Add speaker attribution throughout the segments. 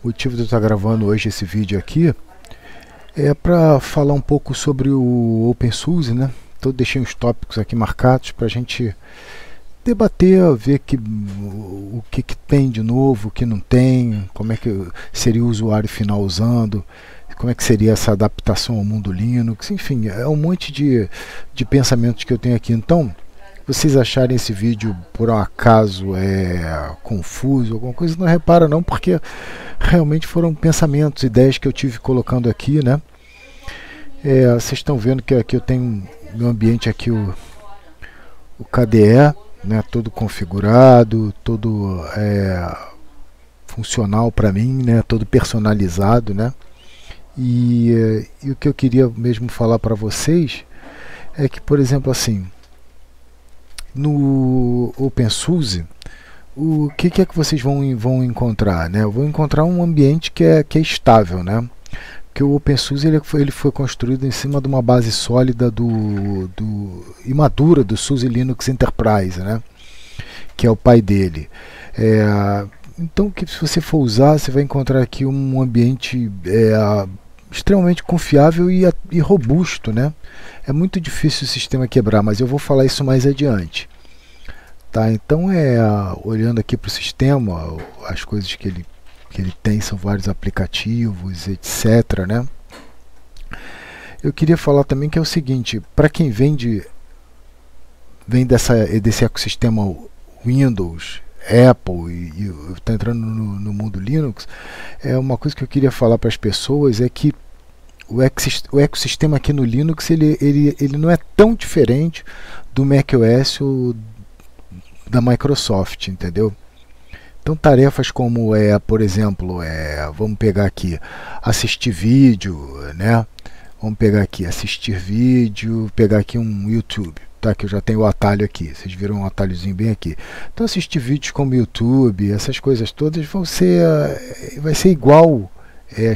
Speaker 1: O motivo de eu estar gravando hoje esse vídeo aqui é para falar um pouco sobre o OpenSUSE, né? Então deixei uns tópicos aqui marcados para a gente debater, ver o que tem de novo, o que não tem, como é que seria o usuário final usando, como é que seria essa adaptação ao mundo Linux, enfim, é um monte de pensamentos que eu tenho aqui. Então, vocês acharem esse vídeo por um acaso confuso, alguma coisa, não repara não, porque realmente foram pensamentos, ideias que eu tive colocando aqui, né? Vocês estão vendo que aqui eu tenho meu ambiente aqui, o KDE, né, todo configurado, todo funcional para mim, né, todo personalizado, né? E o que eu queria mesmo falar para vocês é que, por exemplo, assim, no OpenSUSE, o que é que vocês vão encontrar, né? Eu vou encontrar um ambiente que é estável, né? Porque o OpenSUSE ele foi construído em cima de uma base sólida e madura do SUSE Linux Enterprise, né? Que é o pai dele. Então, se você for usar, você vai encontrar aqui um ambiente extremamente confiável e robusto, né? É muito difícil o sistema quebrar, mas eu vou falar isso mais adiante. Tá, então, olhando aqui para o sistema, as coisas que ele tem são vários aplicativos, etc, né? Eu queria falar também que é o seguinte, para quem vem desse ecossistema Windows, Apple e está entrando no mundo Linux, uma coisa que eu queria falar para as pessoas é que o ecossistema aqui no Linux ele não é tão diferente do macOS ou da Microsoft, entendeu? Então tarefas como por exemplo, vamos pegar aqui, assistir vídeo, né? Vamos pegar aqui, assistir vídeo, pegar aqui um YouTube, tá? Que eu já tenho o atalho aqui, vocês viram um atalhozinho bem aqui. Então assistir vídeos como YouTube, essas coisas todas vai ser igual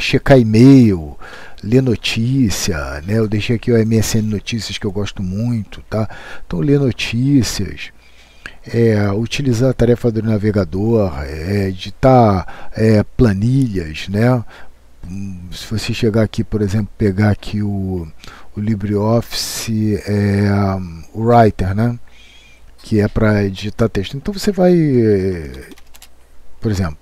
Speaker 1: checar e-mail, ler notícia, né? Eu deixei aqui o MSN Notícias que eu gosto muito, tá? Então ler notícias, utilizar a tarefa do navegador, editar planilhas, né? Se você chegar aqui, por exemplo, pegar aqui o LibreOffice Writer, né? Que é para digitar texto. Então você vai, por exemplo,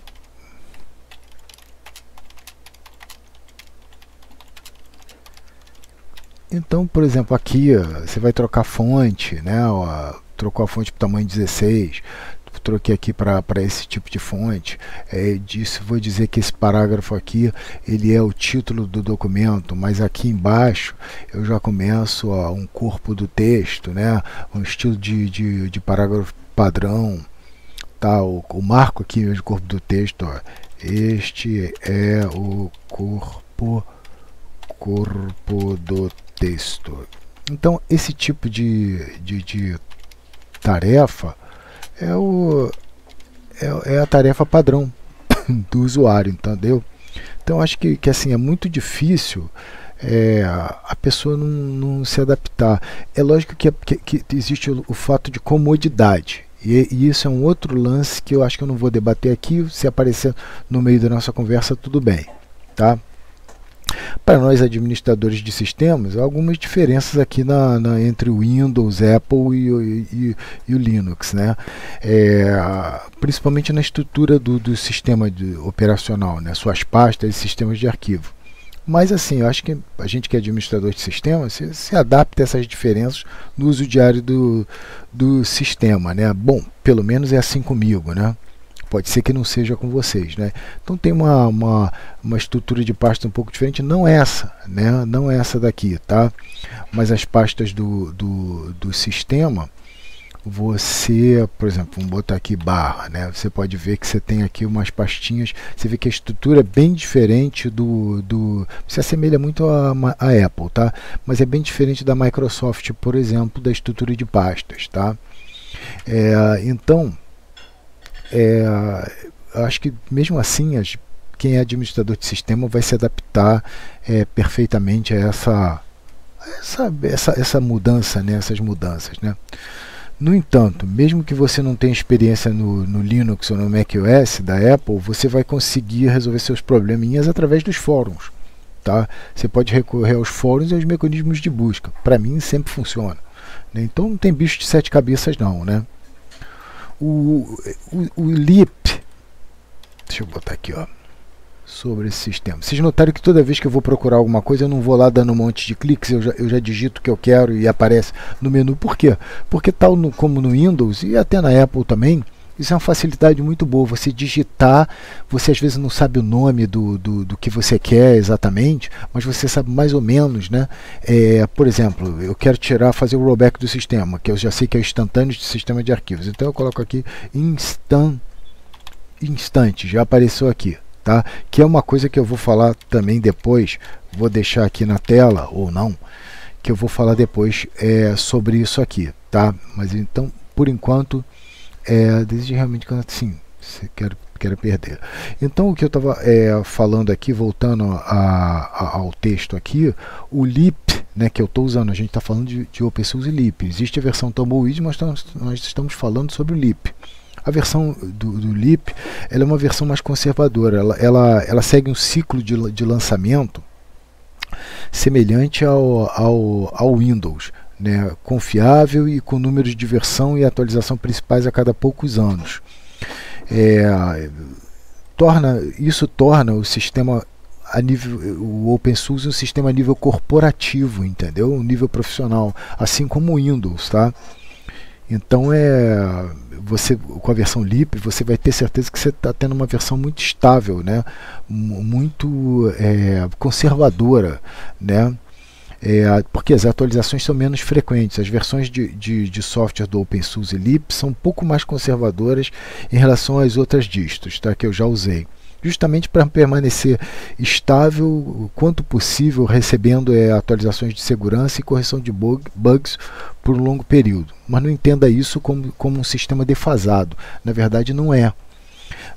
Speaker 1: aqui você vai trocar fonte, né? Trocou a fonte para o tamanho 16, troquei aqui para esse tipo de fonte. Vou dizer que esse parágrafo aqui ele é o título do documento, mas aqui embaixo eu já começo um corpo do texto, né? Um estilo de parágrafo padrão, tá? O marco aqui de corpo do texto, este é o corpo do texto. Então esse tipo de tarefa é a tarefa padrão do usuário, entendeu? Então acho que assim é muito difícil a pessoa não se adaptar. É lógico que existe o fato de comodidade, e isso é um outro lance que eu acho que eu não vou debater aqui. Se aparecer no meio da nossa conversa, tudo bem, tá? Para nós administradores de sistemas, há algumas diferenças aqui entre o Windows, Apple e o Linux, né? Principalmente na estrutura do sistema operacional, né? Suas pastas e sistemas de arquivo. Mas assim, eu acho que a gente que é administrador de sistemas se adapta a essas diferenças no uso diário do sistema, né? Bom, pelo menos é assim comigo, né? Pode ser que não seja com vocês, né? Então tem uma estrutura de pasta um pouco diferente, não essa, né? Não essa daqui, tá? Mas as pastas do sistema, você, por exemplo, vamos botar aqui barra, né? Você pode ver que você tem aqui umas pastinhas, você vê que a estrutura é bem diferente se assemelha muito a Apple, tá? Mas é bem diferente da Microsoft, por exemplo, da estrutura de pastas, tá? Então acho que mesmo assim quem é administrador de sistema vai se adaptar perfeitamente a essa mudança, né? Essas mudanças, né? No entanto, mesmo que você não tenha experiência no Linux ou no macOS da Apple, você vai conseguir resolver seus probleminhas através dos fóruns. Tá? Você pode recorrer aos fóruns e aos mecanismos de busca. Para mim sempre funciona, né? Então não tem bicho de sete cabeças não, né? O Leap, deixa eu botar aqui, ó, sobre esse sistema. Vocês notaram que toda vez que eu vou procurar alguma coisa, eu não vou lá dando um monte de cliques, eu já digito o que eu quero e aparece no menu. Por quê? Porque tal como no Windows e até na Apple também, isso é uma facilidade muito boa. Você digitar, você às vezes não sabe o nome do que você quer exatamente, mas você sabe mais ou menos, né? Por exemplo, eu quero fazer o rollback do sistema, que eu já sei que é instantâneo de sistema de arquivos. Então eu coloco aqui instante, já apareceu aqui. Tá? Que é uma coisa que eu vou falar também depois, vou deixar aqui na tela ou não, que eu vou falar depois sobre isso aqui, tá? Mas então, por enquanto, desejo realmente que sim, quero perder. Então o que eu estava falando aqui, voltando ao texto aqui, o Leap, né, que eu estou usando, a gente está falando de OpenSUSE Leap. Existe a versão Tumbleweed, mas nós estamos falando sobre o Leap. A versão do Leap, ela é uma versão mais conservadora, ela segue um ciclo de lançamento semelhante ao Windows, né, confiável e com números de versão e atualização principais a cada poucos anos. Isso torna o sistema o OpenSUSE um sistema a nível corporativo, entendeu? Um nível profissional, assim como o Windows, tá? Então você com a versão Leap você vai ter certeza que você está tendo uma versão muito estável, né? Muito conservadora, né? Porque as atualizações são menos frequentes. As versões de software do OpenSUSE Leap são um pouco mais conservadoras em relação às outras distros, tá? Que eu já usei, justamente para permanecer estável quanto possível, recebendo atualizações de segurança e correção de bugs por um longo período. Mas não entenda isso como um sistema defasado. Na verdade não é.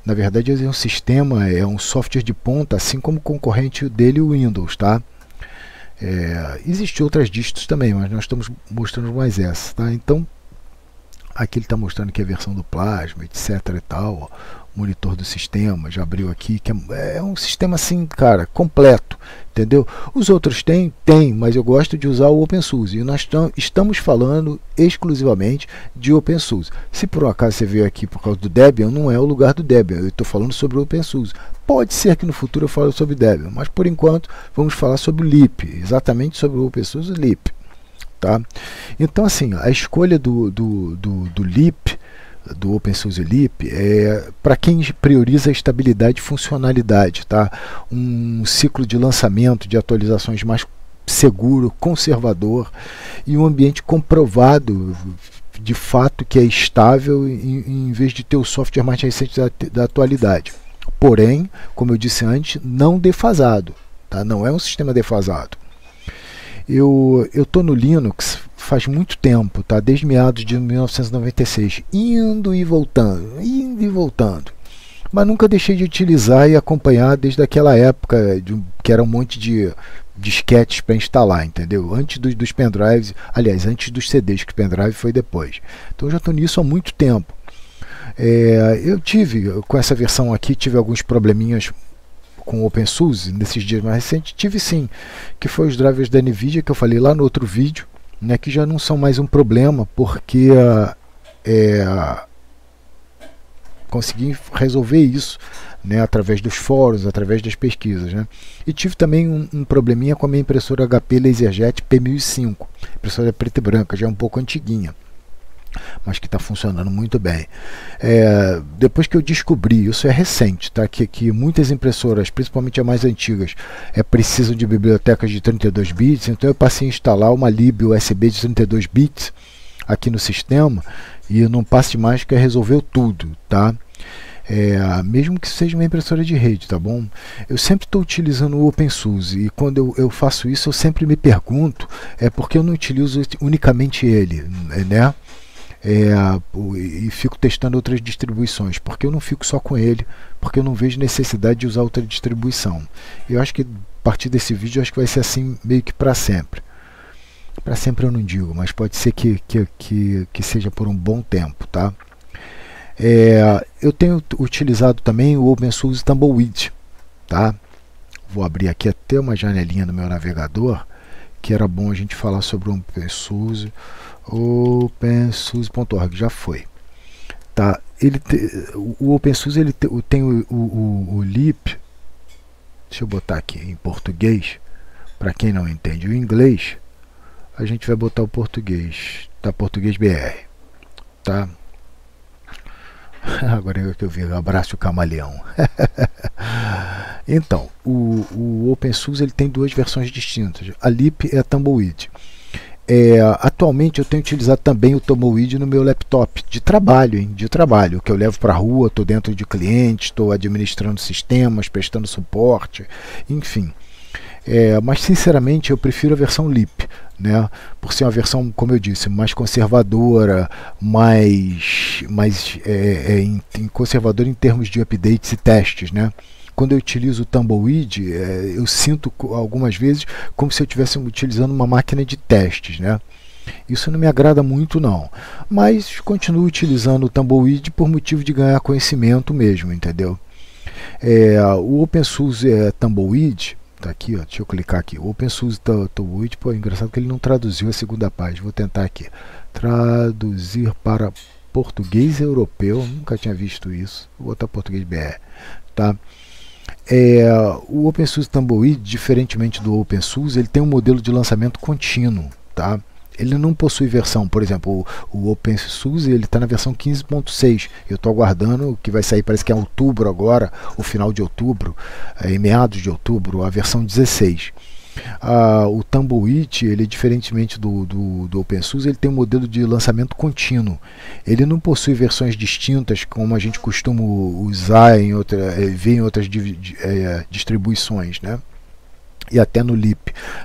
Speaker 1: Na verdade é um sistema, é um software de ponta, assim como o concorrente dele, o Windows, tá? Existem outras distros também, mas nós estamos mostrando mais essa, tá? Então aqui ele está mostrando que é a versão do Plasma, etc e tal, ó. Monitor do sistema, já abriu aqui, que é um sistema assim, cara, completo, entendeu? Os outros tem, mas eu gosto de usar o OpenSUSE, e nós estamos falando exclusivamente de OpenSUSE. Se por um acaso você veio aqui por causa do Debian, não é o lugar do Debian, eu estou falando sobre o OpenSUSE. Pode ser que no futuro eu fale sobre Debian, mas por enquanto vamos falar sobre o Leap, exatamente sobre o OpenSUSE Leap, tá? Então assim, a escolha do Leap, do OpenSUSE Leap, para quem prioriza a estabilidade e funcionalidade, tá? Um ciclo de lançamento de atualizações mais seguro, conservador e um ambiente comprovado de fato que é estável em vez de ter o software mais recente da atualidade. Porém, como eu disse antes, não defasado, tá? Não é um sistema defasado. Eu estou no Linux faz muito tempo, tá? Desde meados de 1996, indo e voltando, mas nunca deixei de utilizar e acompanhar desde aquela época, que era um monte de disquetes para instalar, entendeu? Antes dos pendrives, aliás, antes dos CDs, que o pendrive foi depois. Então eu já estou nisso há muito tempo. Eu tive, com essa versão aqui, tive alguns probleminhas com o OpenSUSE nesses dias mais recentes, tive sim, que foi os drivers da NVIDIA, que eu falei lá no outro vídeo, né, que já não são mais um problema, porque consegui resolver isso, né, através dos fóruns, através das pesquisas, né. E tive também um probleminha com a minha impressora HP LaserJet P1005, impressora preta e branca, já é um pouco antiguinha, mas que está funcionando muito bem. Depois que eu descobri, isso é recente, tá? que muitas impressoras, principalmente as mais antigas, precisam de bibliotecas de 32 bits, então eu passei a instalar uma lib USB de 32 bits aqui no sistema, e não passe mais, que resolveu tudo, tá? Mesmo que seja uma impressora de rede, tá bom? Eu sempre estou utilizando o OpenSUSE, e quando eu faço isso eu sempre me pergunto porque eu não utilizo unicamente ele, né? E fico testando outras distribuições, porque eu não fico só com ele, porque eu não vejo necessidade de usar outra distribuição. Eu acho que a partir desse vídeo, acho que vai ser assim meio que para sempre. Para sempre eu não digo, mas pode ser que seja por um bom tempo, tá? Eu tenho utilizado também o OpenSUSE Tumbleweed, tá? Vou abrir aqui até uma janelinha no meu navegador, que era bom a gente falar sobre o OpenSUSE, openSUSE.org, já foi. Tá? O OpenSUSE tem o lib, deixa eu botar aqui em português, para quem não entende o inglês, a gente vai botar o português, tá? Português BR, tá? Agora é que eu vi, abraço o camaleão. Então, o OpenSUSE ele tem duas versões distintas. A lib é a Tumbleweed. Atualmente eu tenho utilizado também o Tumbleweed no meu laptop de trabalho, hein? De trabalho, que eu levo para a rua, estou dentro de clientes, estou administrando sistemas, prestando suporte, enfim. Mas sinceramente eu prefiro a versão lib, né? Por ser uma versão, como eu disse, mais conservadora, mais conservadora em termos de updates e testes, né? Quando eu utilizo o Tumbleweed, eu sinto algumas vezes como se eu estivesse utilizando uma máquina de testes, né? Isso não me agrada muito não, mas continuo utilizando o Tumbleweed por motivo de ganhar conhecimento mesmo, entendeu? O OpenSUSE Tumbleweed, tá aqui, ó, deixa eu clicar aqui, o OpenSUSE Tumbleweed, pô, é engraçado que ele não traduziu a segunda página, vou tentar aqui, traduzir para português europeu, nunca tinha visto isso, vou botar português BR, tá? O OpenSUSE Tumbleweed, diferentemente do OpenSUSE, ele tem um modelo de lançamento contínuo, tá? Ele não possui versão, por exemplo, o OpenSUSE ele está na versão 15.6. Eu estou aguardando o que vai sair, parece que é em outubro agora, o final de outubro, em meados de outubro, a versão 16. O Tumbleweed, ele diferentemente do OpenSUSE, ele tem um modelo de lançamento contínuo. Ele não possui versões distintas como a gente costuma usar ver em outras distribuições, né? E até no lib,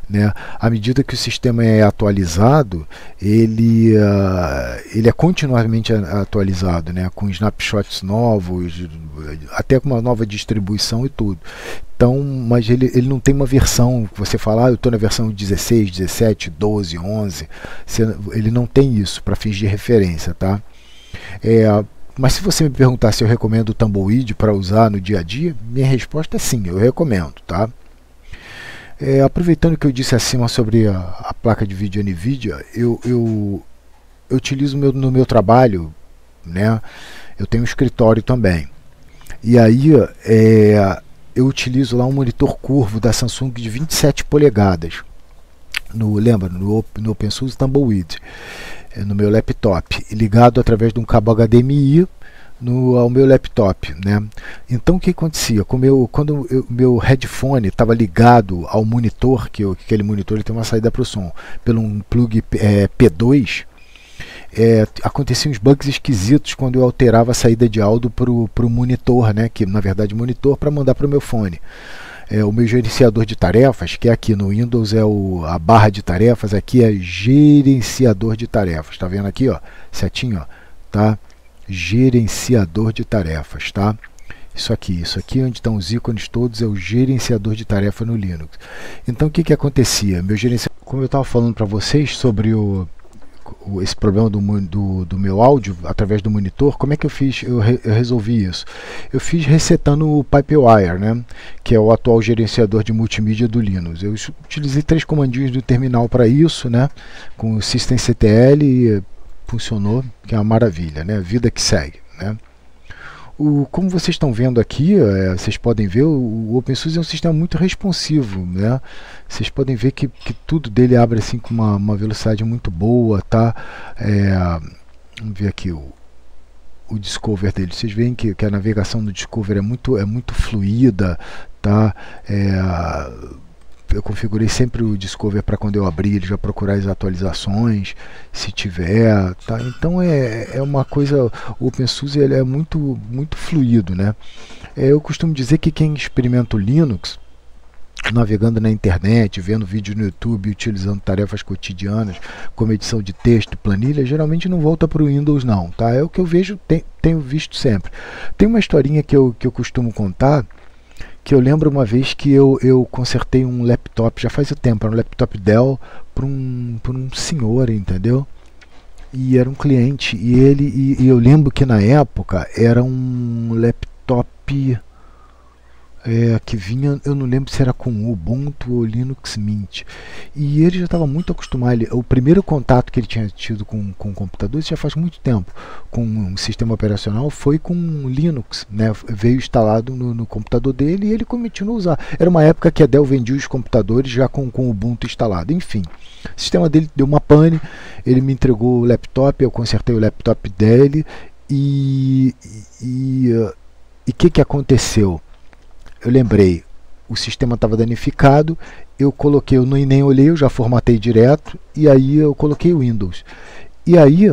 Speaker 1: né? À medida que o sistema é atualizado, ele é continuamente atualizado, né? Com snapshots novos, até com uma nova distribuição e tudo. Então, mas ele não tem uma versão que você fala, eu estou na versão 16, 17, 12, 11. Ele não tem isso para fins de referência, tá? Mas se você me perguntar se eu recomendo o Tumbleweed para usar no dia a dia, minha resposta é sim, eu recomendo, tá? Aproveitando que eu disse acima sobre a placa de vídeo NVIDIA, eu utilizo no meu trabalho, né? Eu tenho um escritório também. E aí eu utilizo lá um monitor curvo da Samsung de 27 polegadas. Lembra? No OpenSUSE Tumbleweed, no meu laptop, ligado através de um cabo HDMI ao meu laptop, né? Então o que acontecia? Quando o meu headphone estava ligado ao monitor, que aquele monitor ele tem uma saída para o som, pelo um plug P2, aconteciam uns bugs esquisitos quando eu alterava a saída de áudio para o monitor, né? Que na verdade monitor para mandar para o meu fone. O meu gerenciador de tarefas, que é aqui no Windows a barra de tarefas, aqui é gerenciador de tarefas, tá vendo aqui, ó, setinho, ó, tá? Gerenciador de tarefas, tá? Isso aqui onde estão os ícones todos é o gerenciador de tarefa no Linux. Então o que acontecia? Como eu estava falando para vocês sobre esse problema do meu áudio através do monitor, como é que eu fiz? Eu resolvi isso. Eu fiz resetando o Pipewire, né? Que é o atual gerenciador de multimídia do Linux. Eu utilizei 3 comandinhos do terminal para isso, né? Com o systemctl e funcionou, que é uma maravilha, né? Vida que segue, né? Como vocês estão vendo aqui, vocês podem ver, o OpenSUSE é um sistema muito responsivo, né? Vocês podem ver que tudo dele abre assim com uma velocidade muito boa, tá? Vamos ver aqui o Discover dele. Vocês veem que a navegação do Discover é muito fluida, tá? Eu configurei sempre o Discover para quando eu abrir ele já procurar as atualizações, se tiver, tá? Então é uma coisa, o OpenSUSE ele é muito fluido, né? Eu costumo dizer que quem experimenta o Linux, navegando na internet, vendo vídeos no YouTube, utilizando tarefas cotidianas, como edição de texto, planilha, geralmente não volta para o Windows não, tá? É o que eu vejo, tenho visto sempre. Tem uma historinha que eu costumo contar, que eu lembro uma vez que eu consertei um laptop, já faz o tempo, era um laptop Dell para um senhor, entendeu? E era um cliente, e eu lembro que na época era um laptop que vinha, eu não lembro se era com Ubuntu ou Linux Mint. E ele já estava muito acostumado. O primeiro contato que ele tinha tido com computador, isso já faz muito tempo, com um sistema operacional, foi com Linux, né? Veio instalado no computador dele e ele continuou a usar. Era uma época que a Dell vendia os computadores já com Ubuntu instalado. Enfim, o sistema dele deu uma pane, ele me entregou o laptop, eu consertei o laptop dele e o que aconteceu? Eu lembrei, o sistema estava danificado, eu coloquei, eu nem olhei, eu já formatei direto, e aí eu coloquei o Windows. E aí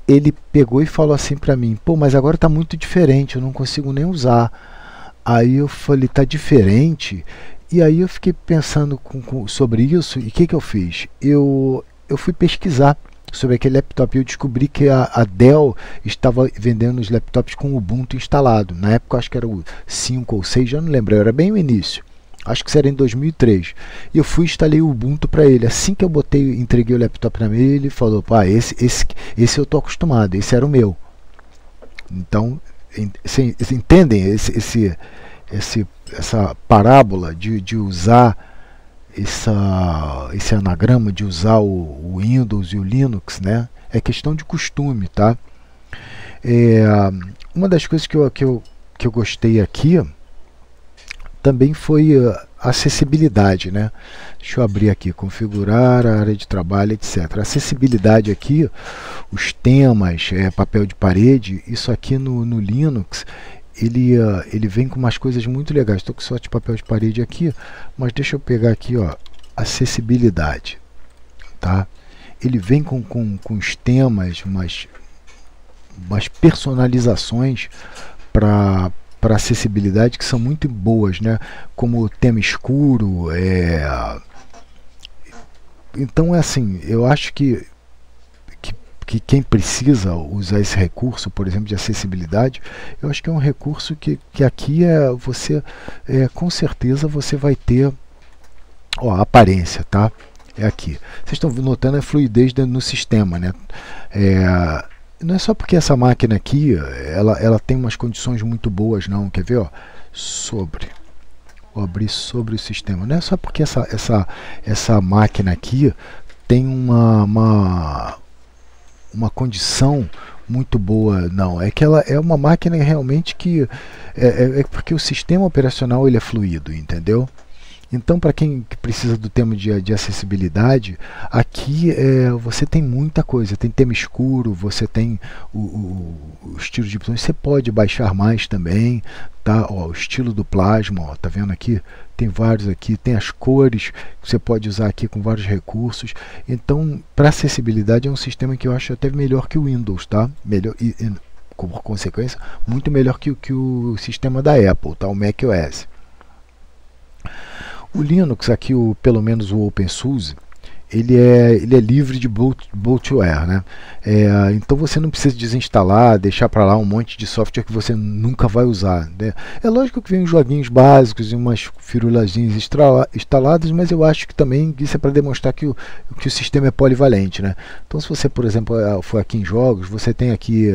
Speaker 1: ele pegou e falou assim para mim, pô, mas agora está muito diferente, eu não consigo nem usar. Aí eu falei, tá diferente? E aí eu fiquei pensando sobre isso, e o que eu fiz? Eu fui pesquisar sobre aquele laptop e eu descobri que a Dell estava vendendo os laptops com o Ubuntu instalado. Na época acho que era o 5 ou 6, já não lembro, era bem o início. Acho que isso era em 2003. E eu fui e instalei o Ubuntu para ele. Assim que eu entreguei o laptop para ele, ele falou, pá, esse eu tô acostumado, esse era o meu. Então, vocês entendem essa parábola de usar esse anagrama de usar o Windows e o Linux, né? É questão de costume, tá? Uma das coisas que eu gostei aqui também foi a acessibilidade, né? Deixa eu abrir aqui, configurar a área de trabalho, etc. A acessibilidade aqui, os temas, papel de parede, isso aqui no Linux, ele vem com umas coisas muito legais. Estou com sorte de papel de parede aqui, mas deixa eu pegar aqui, ó, acessibilidade, tá? Ele vem com os temas, umas personalizações para acessibilidade que são muito boas, né? Como tema escuro, então é assim, eu acho que quem precisa usar esse recurso, por exemplo, de acessibilidade, eu acho que é um recurso que aqui com certeza você vai ter, ó, a aparência, tá? É aqui. Vocês estão notando a fluidez no sistema, né? Não é só porque essa máquina aqui, ela tem umas condições muito boas, não. Quer ver, ó? Vou abrir sobre o sistema. Não é só porque essa máquina aqui tem uma condição muito boa, não. É que ela é uma máquina realmente que porque o sistema operacional ele é fluido, entendeu? Então, para quem precisa do tema de acessibilidade, aqui você tem muita coisa. Tem tema escuro, você tem o estilo de botões. Você pode baixar mais também, tá? Ó, o estilo do plasma, ó, tá vendo aqui? Tem vários aqui. Tem as cores que você pode usar aqui com vários recursos. Então, para acessibilidade é um sistema que eu acho até melhor que o Windows, tá? Melhor por consequência, muito melhor que o sistema da Apple, tá? O macOS. O Linux aqui, pelo menos o OpenSUSE, ele é livre de bloatware, né? Então você não precisa desinstalar, deixar para lá um monte de software que você nunca vai usar, né? É lógico que vem uns joguinhos básicos e umas firulazinhas instaladas, mas eu acho que também isso é para demonstrar que o sistema é polivalente, né? Então se você, por exemplo, for aqui em jogos, você tem aqui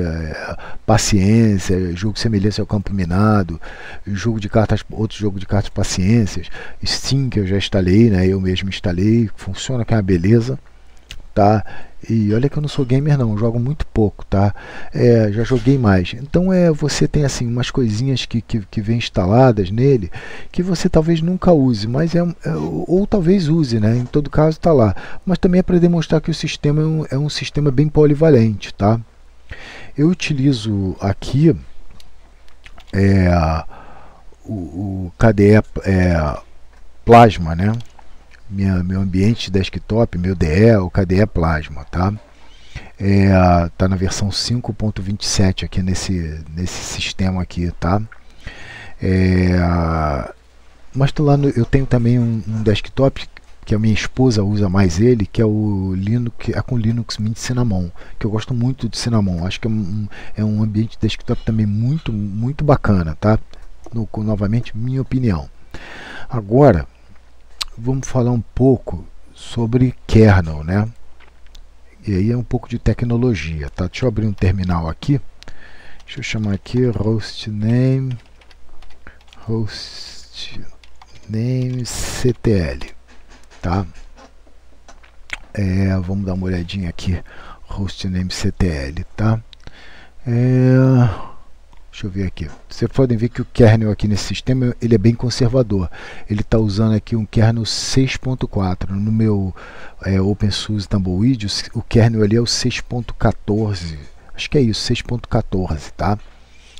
Speaker 1: Paciência, jogo semelhante ao Campo Minado, jogo de cartas, outro jogo de cartas Paciências, Steam que eu já instalei, né? Eu mesmo instalei, funciona que é uma beleza, tá? E olha que eu não sou gamer não, eu jogo muito pouco, tá? Já joguei mais. Então você tem assim umas coisinhas que vem instaladas nele que você talvez nunca use, mas ou talvez use, né? Em todo caso está lá. Mas também é para demonstrar que o sistema é um sistema bem polivalente, tá? Eu utilizo aqui o KDE Plasma, né? Meu ambiente desktop, meu DE, o KDE Plasma, tá? Tá na versão 5.27 aqui nesse sistema aqui, tá? Mas lá eu tenho também um desktop que a minha esposa usa mais ele, que é o Linux, com Linux Mint Cinnamon, que eu gosto muito de Cinnamon. Acho que é um ambiente desktop também muito bacana, tá? novamente, minha opinião. Agora, vamos falar um pouco sobre kernel, né? E aí é um pouco de tecnologia, tá? Deixa eu abrir um terminal aqui. Deixa eu chamar aqui hostname ctl, tá? Vamos dar uma olhadinha aqui, hostname ctl, tá? Deixa eu ver aqui. Vocês podem ver que o kernel aqui nesse sistema ele é bem conservador. Ele está usando aqui um kernel 6.4. No meu OpenSUSE Tumbleweed, o kernel ali é o 6.14. Acho que é isso, 6.14, tá?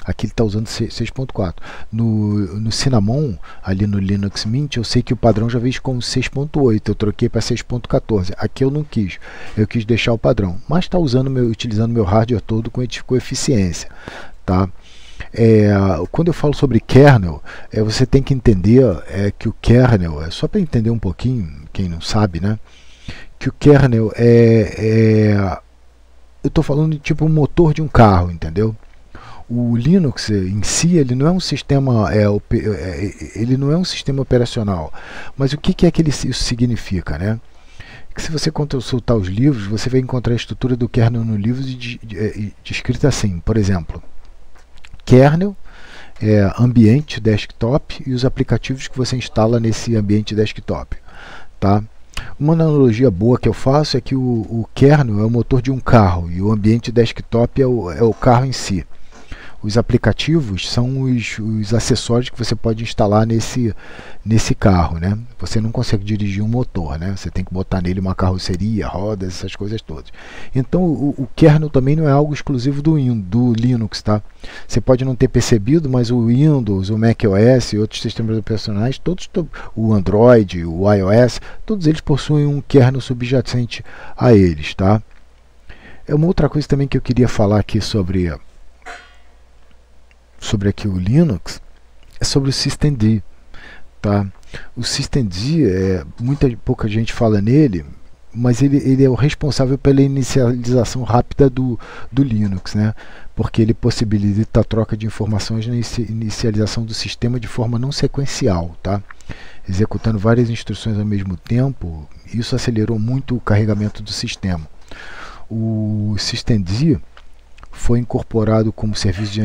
Speaker 1: Aqui ele está usando 6.4. No Cinnamon, ali no Linux Mint, eu sei que o padrão já veio com 6.8. Eu troquei para 6.14. Aqui eu não quis. Eu quis deixar o padrão. Mas está utilizando meu hardware todo com eficiência, tá? Quando eu falo sobre kernel, você tem que entender que o kernel, só para entender um pouquinho, quem não sabe, né? Que o kernel eu estou falando de tipo um motor de um carro, entendeu? O Linux em si ele não é um sistema, ele não é um sistema operacional. Mas o que é que isso significa, né? Que se você consultar os livros, você vai encontrar a estrutura do kernel no livro descrita assim, por exemplo, kernel, ambiente desktop e os aplicativos que você instala nesse ambiente desktop, tá? Uma analogia boa que eu faço é que o kernel é o motor de um carro e o ambiente desktop é o carro em si. Os aplicativos são os acessórios que você pode instalar nesse carro, né? Você não consegue dirigir um motor, né? Você tem que botar nele uma carroceria, rodas, essas coisas todas. Então o kernel também não é algo exclusivo do Linux, tá? Você pode não ter percebido, mas o Windows, o macOS e outros sistemas operacionais, o Android, o iOS, todos eles possuem um kernel subjacente a eles, tá? Uma outra coisa também que eu queria falar aqui sobre aqui o Linux é sobre o systemd, tá? O systemd pouca gente fala nele, mas ele é o responsável pela inicialização rápida do Linux, né? Porque ele possibilita a troca de informações na inicialização do sistema de forma não sequencial, tá? Executando várias instruções ao mesmo tempo, isso acelerou muito o carregamento do sistema. O systemd foi incorporado como serviço de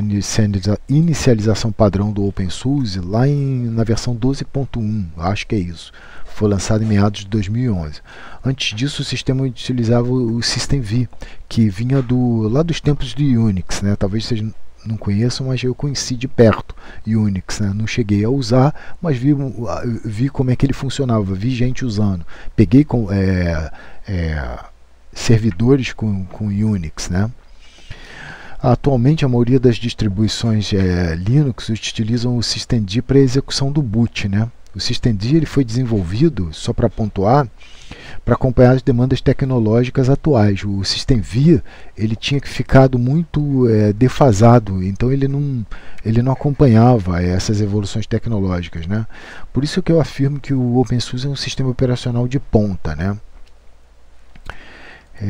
Speaker 1: inicialização padrão do OpenSUSE lá na versão 12.1, acho que é isso. Foi lançado em meados de 2011. Antes disso, o sistema utilizava o systemv, que vinha lá dos tempos de Unix, né? Talvez vocês não conheçam, mas eu conheci de perto Unix, né? Não cheguei a usar, mas vi como é que ele funcionava, vi gente usando. Peguei servidores com Unix, né? Atualmente, a maioria das distribuições Linux utilizam o systemd para a execução do boot, né? O systemd ele foi desenvolvido, só para pontuar, para acompanhar as demandas tecnológicas atuais. O systemv ele tinha ficado muito defasado, então ele não acompanhava essas evoluções tecnológicas, né? Por isso que eu afirmo que o OpenSUSE é um sistema operacional de ponta, né?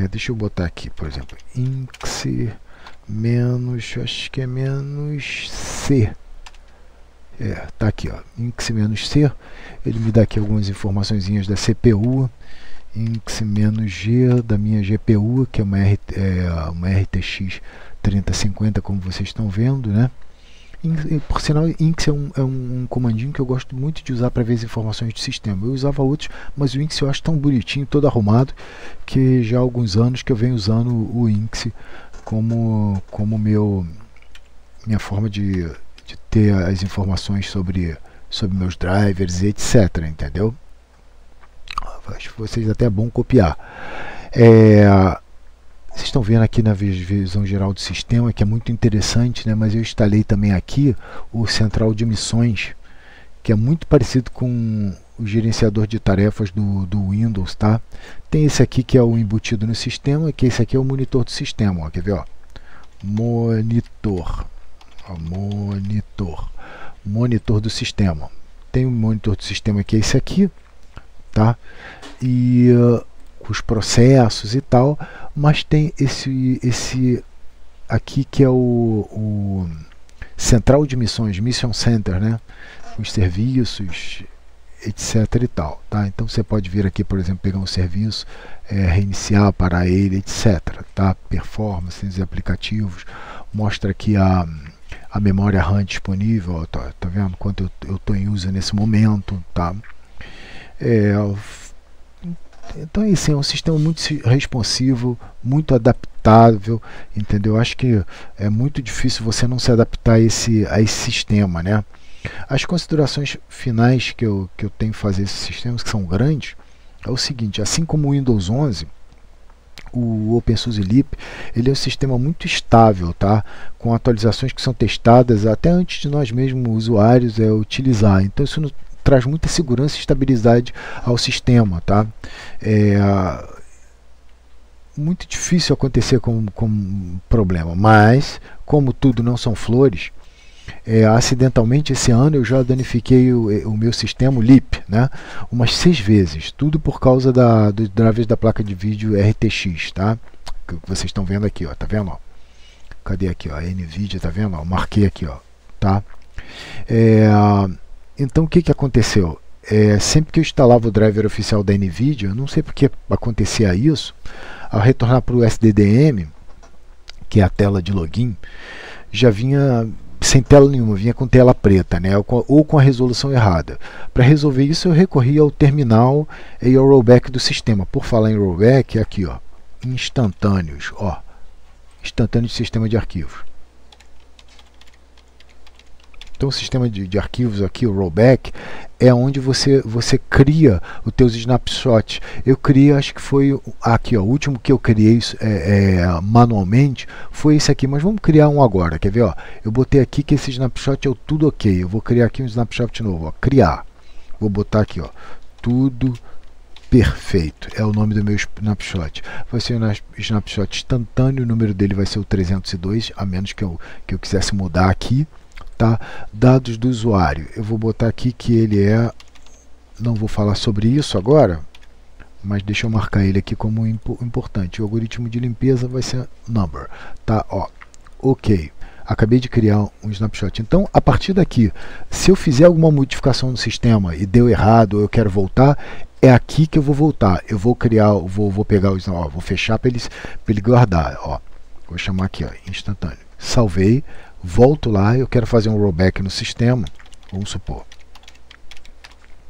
Speaker 1: Deixa eu botar aqui, por exemplo, inx acho que é menos C. Tá aqui, ó, inx-c. Ele me dá aqui algumas informaçõezinhas da CPU. Inx-g da minha GPU, que é uma RTX 3050, como vocês estão vendo, né? Por sinal, inx é um comandinho que eu gosto muito de usar para ver as informações do sistema. Eu usava outros, mas o inx eu acho tão bonitinho, todo arrumado, que já há alguns anos que eu venho usando o inx como minha forma de ter as informações sobre meus drivers e etc, entendeu? Acho que vocês até é bom copiar. Vocês estão vendo aqui na visão geral do sistema, que é muito interessante, né? Mas eu instalei também aqui o central de missões, que é muito parecido com o gerenciador de tarefas do Windows, tá? Tem esse aqui que é o embutido no sistema, que esse aqui é o monitor do sistema, ó, quer ver, ó? Monitor do sistema. Tem um monitor do sistema que é esse aqui, tá? E os processos e tal, mas tem esse aqui que é o central de missões, Mission Center, né? Os serviços, etc e tal, tá? Então você pode vir aqui, por exemplo, pegar um serviço, reiniciar para ele, etc, tá? Performance dos aplicativos, mostra aqui a memória RAM disponível, ó, tá vendo quanto eu estou em uso nesse momento, tá? Então é isso, é um sistema muito responsivo, muito adaptável, entendeu? Acho que é muito difícil você não se adaptar a esse sistema, né? As considerações finais que eu tenho que fazer esses sistemas, que são grandes, é o seguinte: assim como o Windows 11, o OpenSUSE Leap, ele é um sistema muito estável, tá? Com atualizações que são testadas até antes de nós mesmos, usuários, utilizar. Então isso traz muita segurança e estabilidade ao sistema, tá? Muito difícil acontecer com problema, mas como tudo não são flores, acidentalmente esse ano eu já danifiquei o meu sistema, o Leap, né? Umas 6 vezes, tudo por causa dos drivers da placa de vídeo RTX, tá? Que vocês estão vendo aqui, ó, tá vendo? Ó? Cadê aqui, ó? A NVIDIA, tá vendo? Ó? Marquei aqui, ó, tá? Então o que aconteceu? Sempre que eu instalava o driver oficial da NVIDIA, eu não sei porque acontecia isso, ao retornar para o SDDM, que é a tela de login, já vinha sem tela nenhuma, vinha com tela preta, né? ou com a resolução errada. Para resolver isso eu recorri ao terminal e ao rollback do sistema. Por falar em rollback, aqui, ó, instantâneos, ó, instantâneo de sistema de arquivos. Então o sistema de arquivos aqui, o rollback, é onde você cria os teus snapshots. Eu criei, acho que foi aqui, ó, o último que eu criei manualmente foi esse aqui, mas vamos criar um agora, quer ver? Ó, eu botei aqui que esse snapshot é o tudo ok. Eu vou criar aqui um snapshot novo, ó, criar. Vou botar aqui, ó, tudo perfeito, é o nome do meu snapshot. Vai ser um snapshot instantâneo, o número dele vai ser o 302, a menos que eu quisesse mudar aqui. Tá? Dados do usuário, eu vou botar aqui que ele não vou falar sobre isso agora, mas deixa eu marcar ele aqui como importante. O algoritmo de limpeza vai ser number, tá? Ó, ok, acabei de criar um snapshot. Então a partir daqui, se eu fizer alguma modificação no sistema e deu errado, ou eu quero voltar, é aqui que eu vou voltar. Eu vou criar, vou pegar os, ó, vou fechar para ele guardar, ó. Vou chamar aqui, ó, instantâneo. Salvei. Volto lá, eu quero fazer um rollback no sistema, vamos supor.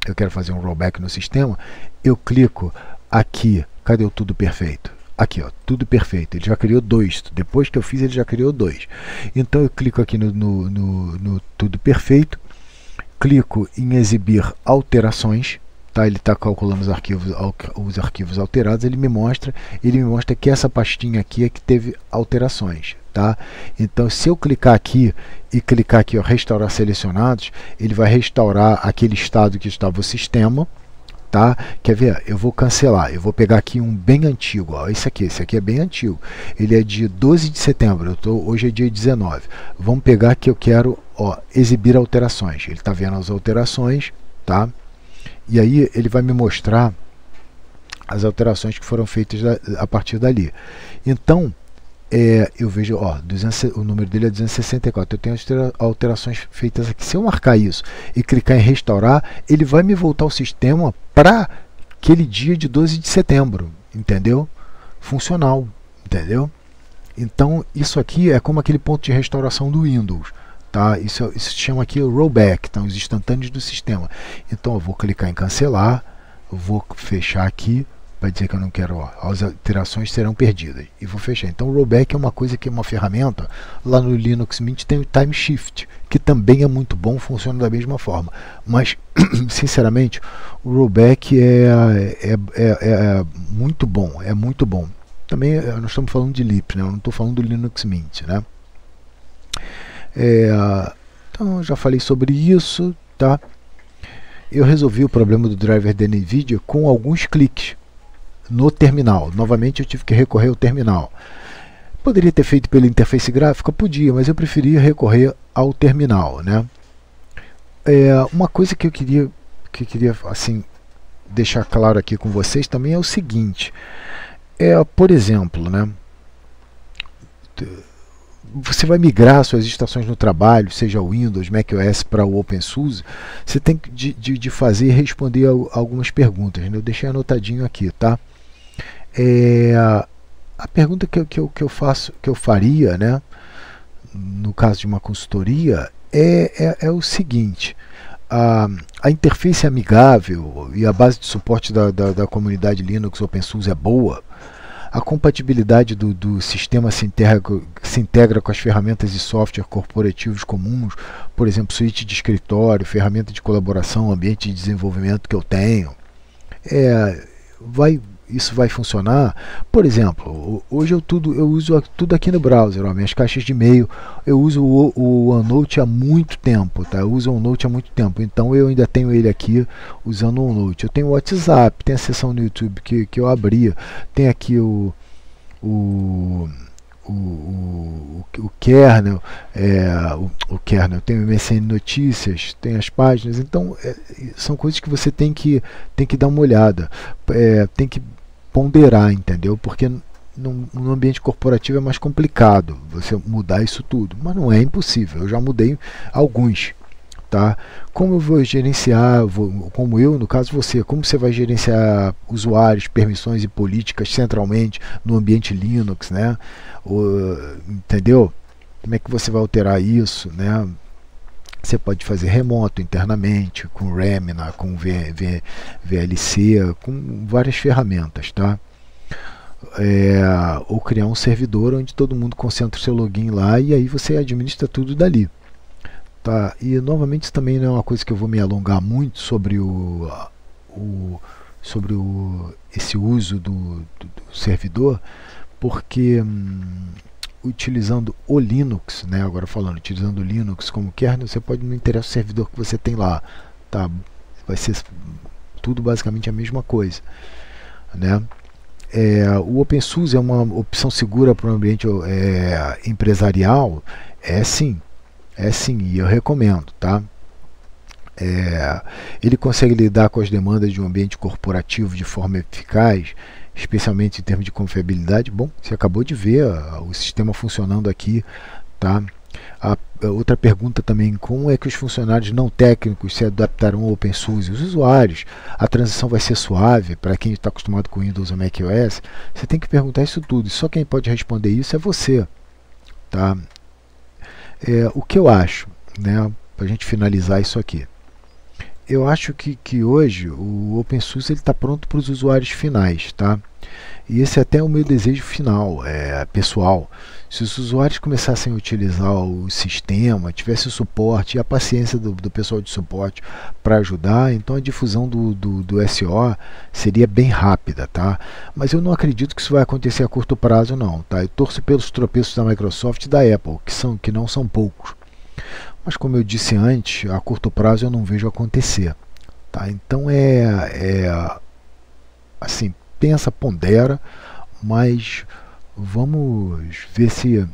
Speaker 1: Eu quero fazer um rollback no sistema, eu clico aqui, cadê o tudo perfeito? Aqui, ó, tudo perfeito, ele já criou 2, depois que eu fiz ele já criou 2. Então eu clico aqui no tudo perfeito, clico em exibir alterações, tá? Ele está calculando os arquivos alterados, ele me mostra que essa pastinha aqui é que teve alterações. Tá? Então se eu clicar aqui e clicar aqui, ó, restaurar selecionados, ele vai restaurar aquele estado que estava o sistema, tá? Quer ver? Eu vou cancelar, eu vou pegar aqui um bem antigo, ó, esse aqui é bem antigo, ele é de 12 de setembro, hoje é dia 19. Vamos pegar que eu quero, ó, exibir alterações, ele está vendo as alterações, tá? E aí ele vai me mostrar as alterações que foram feitas a partir dali. Então eu vejo, ó, o número dele é 264, eu tenho as alterações feitas aqui. Se eu marcar isso e clicar em restaurar, ele vai me voltar o sistema para aquele dia de 12 de setembro, entendeu? Funcional, entendeu? Então isso aqui é como aquele ponto de restauração do Windows, tá? Isso se chama aqui o rollback, então os instantâneos do sistema. Então eu vou clicar em cancelar, vou fechar aqui, para dizer que eu não quero, ó, as alterações serão perdidas, e vou fechar. Então o rollback é uma coisa que é uma ferramenta, lá no Linux Mint tem o Time Shift, que também é muito bom, funciona da mesma forma, mas sinceramente o rollback é muito bom, também nós estamos falando de Leap, né? Eu não estou falando do Linux Mint, né? Então já falei sobre isso, tá? Eu resolvi o problema do driver da NVIDIA com alguns cliques no terminal. Novamente eu tive que recorrer ao terminal. Poderia ter feito pela interface gráfica? Podia, mas eu preferia recorrer ao terminal, né? Uma coisa que eu queria assim, deixar claro aqui com vocês também é o seguinte, por exemplo, né? você vai migrar suas estações no trabalho, seja o Windows, macOS para o OpenSUSE, você tem que de fazer e responder algumas perguntas, né? Eu deixei anotadinho aqui, tá? A pergunta que eu faria, né, no caso de uma consultoria, é o seguinte: a interface é amigável e a base de suporte da comunidade Linux OpenSUSE é boa. A compatibilidade do sistema se integra com as ferramentas de software corporativos comuns, por exemplo, suíte de escritório, ferramenta de colaboração, ambiente de desenvolvimento que eu tenho. Isso vai funcionar? Por exemplo, hoje eu uso tudo aqui no browser, ó, minhas caixas de e-mail. Eu uso o OneNote há muito tempo, tá? Eu uso o OneNote há muito tempo, então eu ainda tenho ele aqui usando o OneNote. Eu tenho o WhatsApp, tem a seção no YouTube que eu abria, tem aqui o kernel, o kernel, tem o MSN Notícias, tem as páginas, então são coisas que você tem que dar uma olhada, tem que ponderar, entendeu? Porque no ambiente corporativo é mais complicado você mudar isso tudo, mas não é impossível. Eu já mudei alguns, tá? Como eu vou gerenciar, como eu, no caso você, como você vai gerenciar usuários, permissões e políticas centralmente no ambiente Linux, né? Entendeu? Como é que você vai alterar isso, né? Você pode fazer remoto internamente, com Remina, com VLC, com várias ferramentas, tá? Ou criar um servidor onde todo mundo concentra o seu login lá e aí você administra tudo dali. Tá? E novamente isso também não é uma coisa que eu vou me alongar muito sobre esse uso do servidor, porque utilizando o Linux, né, agora falando, utilizando o Linux como kernel, você pode, não interessa o servidor que você tem lá, tá? Vai ser tudo basicamente a mesma coisa, né? O OpenSUSE é uma opção segura para o ambiente empresarial? Sim, e eu recomendo, tá? Ele consegue lidar com as demandas de um ambiente corporativo de forma eficaz, especialmente em termos de confiabilidade. Bom, você acabou de ver o sistema funcionando aqui, tá? Outra pergunta também: como é que os funcionários não técnicos se adaptarão ao OpenSUSE? Os usuários, a transição vai ser suave para quem está acostumado com Windows ou macOS? Você tem que perguntar isso tudo, e só quem pode responder isso é você, tá? O que eu acho, né, para a gente finalizar isso aqui, eu acho que hoje o OpenSUSE está pronto para os usuários finais, tá? E esse é até o meu desejo final, pessoal. Se os usuários começassem a utilizar o sistema, tivesse o suporte e a paciência do pessoal de suporte para ajudar, então a difusão do SO seria bem rápida, tá? Mas eu não acredito que isso vai acontecer a curto prazo, não, tá? Eu torço pelos tropeços da Microsoft e da Apple, que não são poucos. Mas como eu disse antes, a curto prazo eu não vejo acontecer, tá? Então assim, pensa, pondera, mas vamos ver se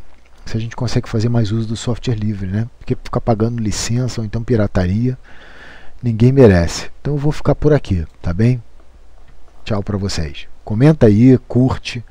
Speaker 1: a gente consegue fazer mais uso do software livre, né? Porque ficar pagando licença ou então pirataria, ninguém merece. Então eu vou ficar por aqui, tá bem? Tchau para vocês. Comenta aí, curte.